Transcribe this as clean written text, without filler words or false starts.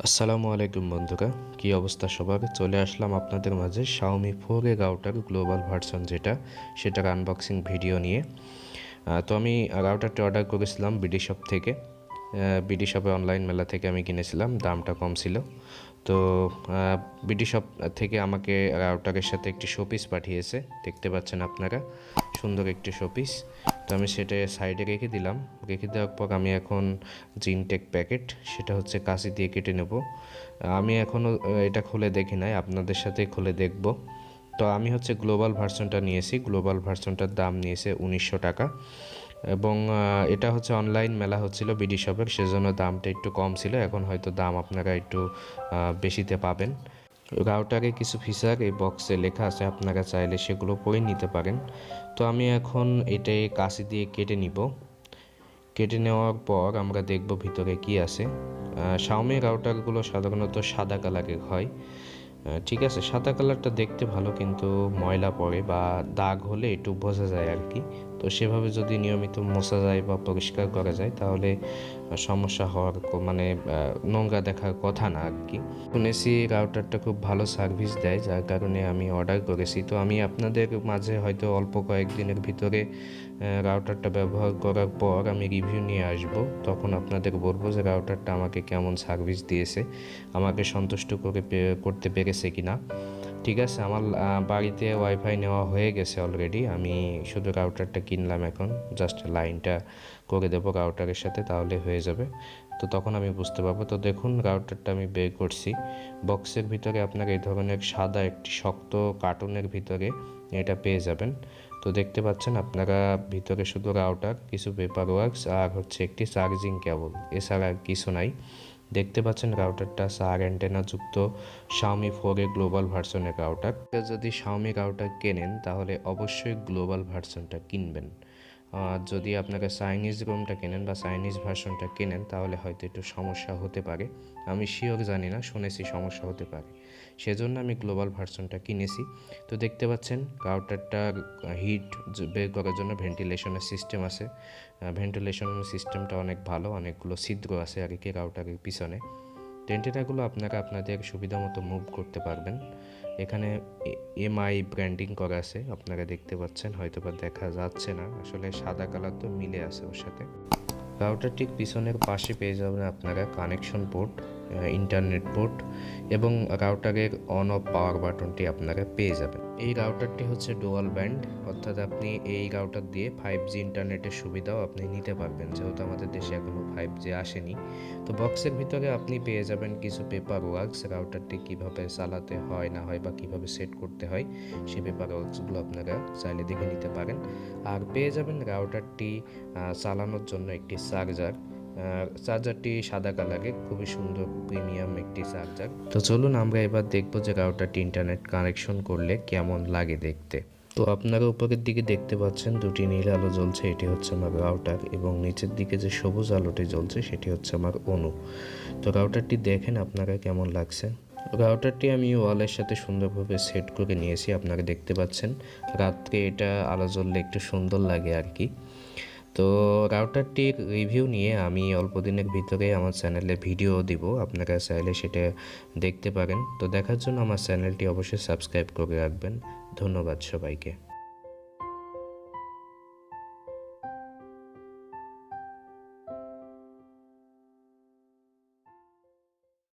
আসসালামু আলাইকুম বন্ধুরা, কি অবস্থা সবার? চলে আসলাম আপনাদের মাঝে Xiaomi 4A router global version সেটার আনবক্সিং ভিডিও নিয়ে। তো আমি রাউটারটি অর্ডার করেছিলাম বিডি শপ থেকে। বিডি শপে অনলাইন মেলা থেকে আমি কিনেছিলাম, দামটা কম ছিল। তো বিডি শপ থেকে আমাকে রাউটারের সাথে একটি শোপিস পাঠিয়েছে, দেখতে পাচ্ছেন আপনারা, সুন্দর একটি শোপিস। তো আমি সেটা সাইডে রেখে দিলাম। রেখে দেওয়ার পর আমি এখন জিনটেক প্যাকেট, সেটা হচ্ছে কাঁচি দিয়ে কেটে নেব। আমি এখনও এটা খুলে দেখি নাই, আপনাদের সাথে খুলে দেখব। তো আমি হচ্ছে গ্লোবাল ভার্সনটা নিয়েছি। গ্লোবাল ভার্সনটার দাম নিয়েছে 1900 টাকা, এবং এটা হচ্ছে অনলাইন মেলা হচ্ছিল বিডি শপের, সেজন্য দামটা একটু কম ছিল। এখন হয়তো দাম আপনারা একটু বেশিতে পাবেন। রাউটারে কিছু ফিচার এই বক্সে লেখা আছে, আপনারা চাইলে সেগুলো পড়ে নিতে পারেন। তো আমি এখন এটাই কাঁচি দিয়ে কেটে নিব। কেটে নেওয়ার পর আমরা দেখব ভিতরে কি আছে। Xiaomi রাউটারগুলো সাধারণত সাদা কালারের হয়। ঠিক আছে, সাদা কালারটা দেখতে ভালো, কিন্তু ময়লা পড়ে বা দাগ হলে একটু বোঝা যায় আর কি। তো সেভাবে যদি নিয়মিত মোছা যায় বা পরিষ্কার করা যায় তাহলে সমস্যা হওয়ার মানে নোংরা দেখার কথা না আর কি। শুনেছি রাউটারটা খুব ভালো সার্ভিস দেয়, যার কারণে আমি অর্ডার করেছি। তো আমি আপনাদের মাঝে হয়তো অল্প কয়েকদিনের ভিতরে রাউটারটা ব্যবহার করার পর আমি রিভিউ নিয়ে আসব। তখন আপনাদের বলবো যে রাউটারটা আমাকে কেমন সার্ভিস দিয়েছে, আমাকে সন্তুষ্ট করতে পেরেছে কি না। ঠিক আছে, আমার বাড়িতে ওয়াইফাই নেওয়া হয়ে গেছে অলরেডি। আমি শুধু রাউটারটা কিনলাম, এখন জাস্ট লাইনটা করে দেবো রাউটারের সাথে, তাহলে হয়ে যাবে। তো তখন আমি বুঝতে পারবো। তো দেখুন, রাউটারটা আমি বের করছি। বক্সের ভিতরে আপনারা এই ধরনের সাদা একটি শক্ত কার্টুনের ভিতরে এটা পেয়ে যাবেন। তো দেখতে পাচ্ছেন আপনারা, ভিতরে শুধু রাউটার, কিছু পেপার ওয়ার্কস আর হচ্ছে একটি চার্জিং কেবল, এছাড়া আর কিছু নাই। দেখতে পাচ্ছেন রাউটারটা সার অ্যান্টেনা যুক্ত Xiaomi 4A গ্লোবাল ভার্সনের রাউটার। যদি Xiaomi রাউটার কেনেন তাহলে অবশ্যই গ্লোবাল ভার্সনটা কিনবেন। যদি আপনারা চাইনিজ রোমটা কেনেন বা চাইনিজ ভার্সনটা কেনেন তাহলে হয়তো একটু সমস্যা হতে পারে। আমি শিওর জানি না, শুনেছি সমস্যা হতে পারে, সেজন্য আমি গ্লোবাল ভার্সনটা কিনেছি। তো দেখতে পাচ্ছেন রাউটারটার হিট বের করার জন্য ভেন্টিলেশনের সিস্টেম আছে। ভেন্টিলেশন সিস্টেমটা অনেক ভালো, অনেকগুলো ছিদ্র আছে আর কি রাউটারের পিছনে। অ্যান্টেনাগুলো আপনারা আপনাদের সুবিধা মতো মুভ করতে পারবেন। এখানে এমআই ব্র্যান্ডিং করা আছে, আপনারা দেখতে পাচ্ছেন, হয়তো বা দেখা যাচ্ছে না, আসলে সাদা কালার তো মিলে আছে ওর সাথে। রাউটার ঠিক পিছনের পাশে পেয়ে যাবেন আপনারা কানেকশন পোর্ট, ইন্টারনেট পোর্ট এবং রাউটারের অন অফ পাওয়ার বাটনটি আপনারা পেয়ে যাবেন। এই রাউটারটি হচ্ছে ডুয়াল ব্যান্ড, অর্থাৎ আপনি এই রাউটার দিয়ে 5G ইন্টারনেটের সুবিধাও আপনি নিতে পারবেন, যেহেতু আমাদের দেশে এখনও 5G আসেনি। তো বক্সের ভিতরে আপনি পেয়ে যাবেন কিছু পেপার ওয়ার্কস, রাউটারটি কীভাবে চালাতে হয় না হয় বা কীভাবে সেট করতে হয়, সেই পেপার ওয়ার্কসগুলো আপনারা চাইলে দেখে নিতে পারেন। আর পেয়ে যাবেন রাউটারটি চালানোর জন্য একটি চার্জারটি সাদা কালারে, খুবই সুন্দর প্রিমিয়াম একটি চার্জার। তো চলুন আমরা এবার দেখবো যে রাউটারটি ইন্টারনেট কানেকশন করলে কেমন লাগে দেখতে। তো আপনারা উপরের দিকে দেখতে পাচ্ছেন দুটি নীল আলো জ্বলছে, এটি হচ্ছে আমার রাউটার, এবং নিচের দিকে যে সবুজ আলোটি জ্বলছে সেটি হচ্ছে আমার অনু। তো রাউটারটি দেখেন আপনারা কেমন লাগছে। রাউটারটি আমি ওয়ালের সাথে সুন্দরভাবে সেট করে নিয়েছি, আপনারা দেখতে পাচ্ছেন। রাত্রে এটা আলো জ্বললে একটু সুন্দর লাগে আর কি। তো রাউটারটির রিভিউ নিয়ে আমি অল্প দিনের ভিতরে আমার চ্যানেলে ভিডিও দিব, আপনারা চাইলে সেটা দেখতে পারেন। তো দেখার জন্য আমার চ্যানেলটি অবশ্যই সাবস্ক্রাইব করে রাখবেন। ধন্যবাদ সবাইকে।